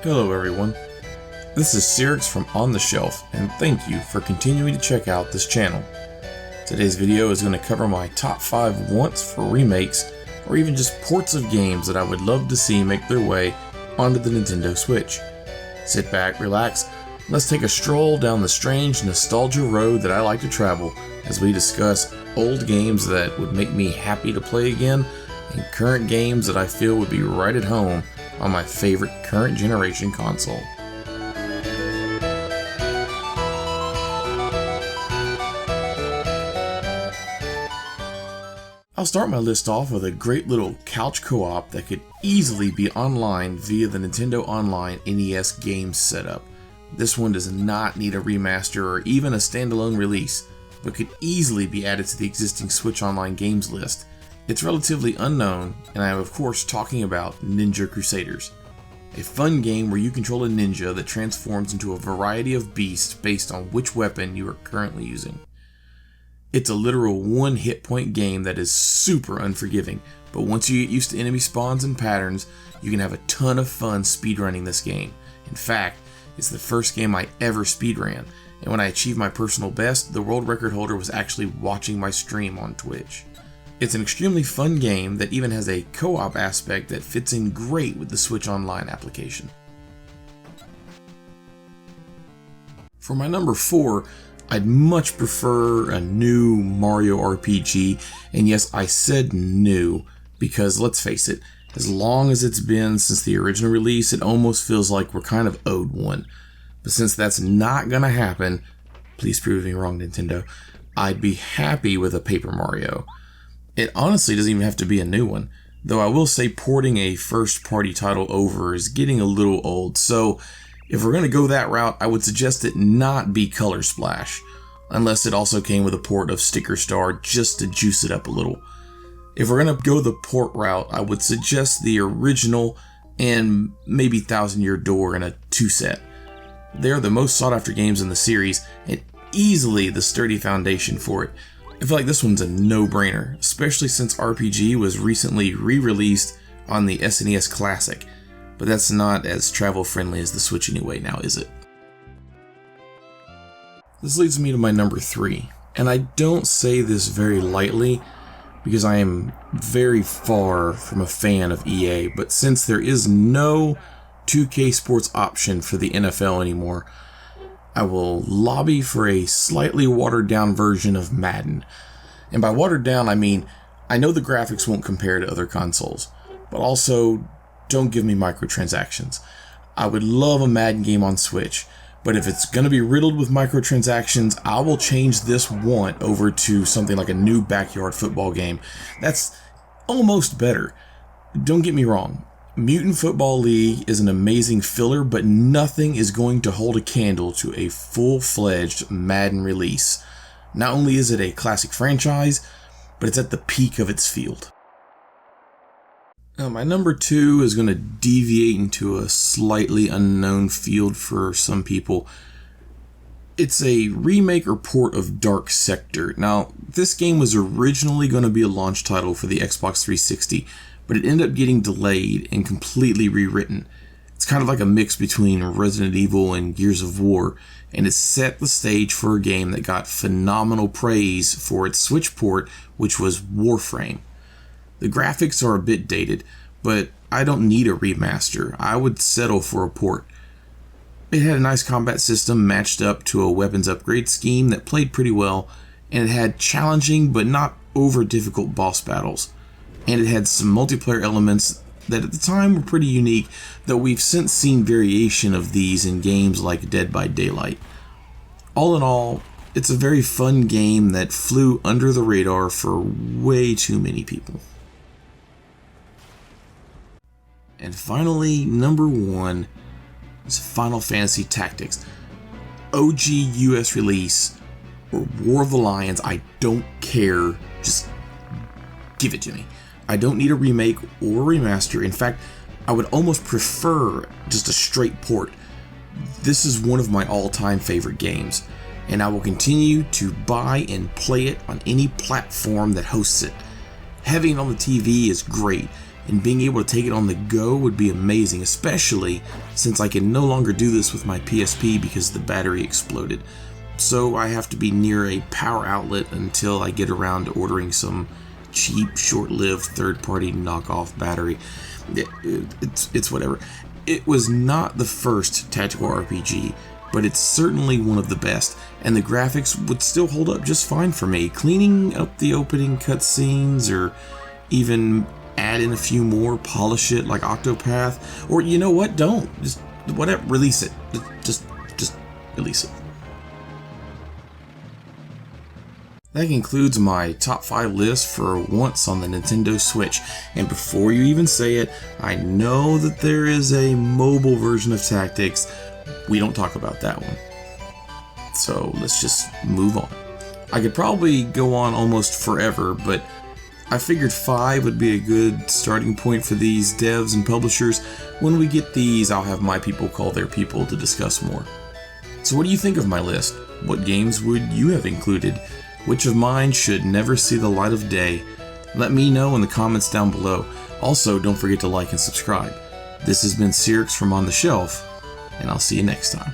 Hello everyone, this is Cyrix from On The Shelf, and thank you for continuing to check out this channel. Today's video is going to cover my top 5 wants for remakes, or even just ports of games that I would love to see make their way onto the Nintendo Switch. Sit back, relax, and let's take a stroll down the strange nostalgia road that I like to travel as we discuss old games that would make me happy to play again, and current games that I feel would be right at home on my favorite current generation console. I'll start my list off with a great little couch co-op that could easily be online via the Nintendo Online NES games setup. This one does not need a remaster or even a standalone release, but could easily be added to the existing Switch Online games list. It's relatively unknown, and I am of course talking about Ninja Crusaders. A fun game where you control a ninja that transforms into a variety of beasts based on which weapon you are currently using. It's a literal one hit point game that is super unforgiving, but once you get used to enemy spawns and patterns, you can have a ton of fun speedrunning this game. In fact, it's the first game I ever speedran, and when I achieved my personal best, the world record holder was actually watching my stream on Twitch. It's an extremely fun game that even has a co-op aspect that fits in great with the Switch Online application. For my number 4, I'd much prefer a new Mario RPG, and yes, I said new, because let's face it, as long as it's been since the original release, it almost feels like we're kind of owed one. But since that's not gonna happen, please prove me wrong, Nintendo, I'd be happy with a Paper Mario. It honestly doesn't even have to be a new one, though I will say porting a first-party title over is getting a little old, so if we're going to go that route, I would suggest it not be Color Splash, unless it also came with a port of Sticker Star just to juice it up a little. If we're going to go the port route, I would suggest the original and maybe Thousand Year Door in a 2-set. They're the most sought-after games in the series, and easily the sturdy foundation for it. I feel like this one's a no-brainer, especially since RPG was recently re-released on the SNES Classic, but that's not as travel-friendly as the Switch anyway now, is it? This leads me to my number 3, and I don't say this very lightly because I am very far from a fan of EA, but since there is no 2K Sports option for the NFL anymore, I will lobby for a slightly watered down version of Madden. And by watered down, I mean, I know the graphics won't compare to other consoles, but also don't give me microtransactions. I would love a Madden game on Switch, but if it's going to be riddled with microtransactions, I will change this want over to something like a new backyard football game. That's almost better. Don't get me wrong. Mutant Football League is an amazing filler, but nothing is going to hold a candle to a full-fledged Madden release. Not only is it a classic franchise, but it's at the peak of its field. Now, my number 2 is going to deviate into a slightly unknown field for some people. It's a remake or port of Dark Sector. Now, this game was originally going to be a launch title for the Xbox 360, but it ended up getting delayed and completely rewritten. It's kind of like a mix between Resident Evil and Gears of War, and it set the stage for a game that got phenomenal praise for its Switch port, which was Warframe. The graphics are a bit dated, but I don't need a remaster. I would settle for a port. It had a nice combat system matched up to a weapons upgrade scheme that played pretty well, and it had challenging but not over difficult boss battles. And it had some multiplayer elements that at the time were pretty unique, though we've since seen variation of these in games like Dead by Daylight. All in all, it's a very fun game that flew under the radar for way too many people. And finally, number 1 is Final Fantasy Tactics. OG US release, or War of the Lions, I don't care, just give it to me. I don't need a remake or a remaster. In fact, I would almost prefer just a straight port. This is one of my all-time favorite games, and I will continue to buy and play it on any platform that hosts it. Having it on the TV is great, and being able to take it on the go would be amazing, especially since I can no longer do this with my PSP because the battery exploded. So I have to be near a power outlet until I get around to ordering some cheap, short-lived, third-party knockoff battery. It's whatever. It was not the first tactical RPG, but it's certainly one of the best, and the graphics would still hold up just fine for me. Cleaning up the opening cutscenes, or even add in a few more, polish it like Octopath, or you know what, don't. Just whatever, release it. Just release it. That concludes my top 5 list for once on the Nintendo Switch. And before you even say it, I know that there is a mobile version of Tactics. We don't talk about that one. So let's just move on. I could probably go on almost forever, but I figured 5 would be a good starting point for these devs and publishers. When we get these, I'll have my people call their people to discuss more. So what do you think of my list? What games would you have included? Which of mine should never see the light of day? Let me know in the comments down below. Also, don't forget to like and subscribe. This has been Cyrix from On the Shelf, and I'll see you next time.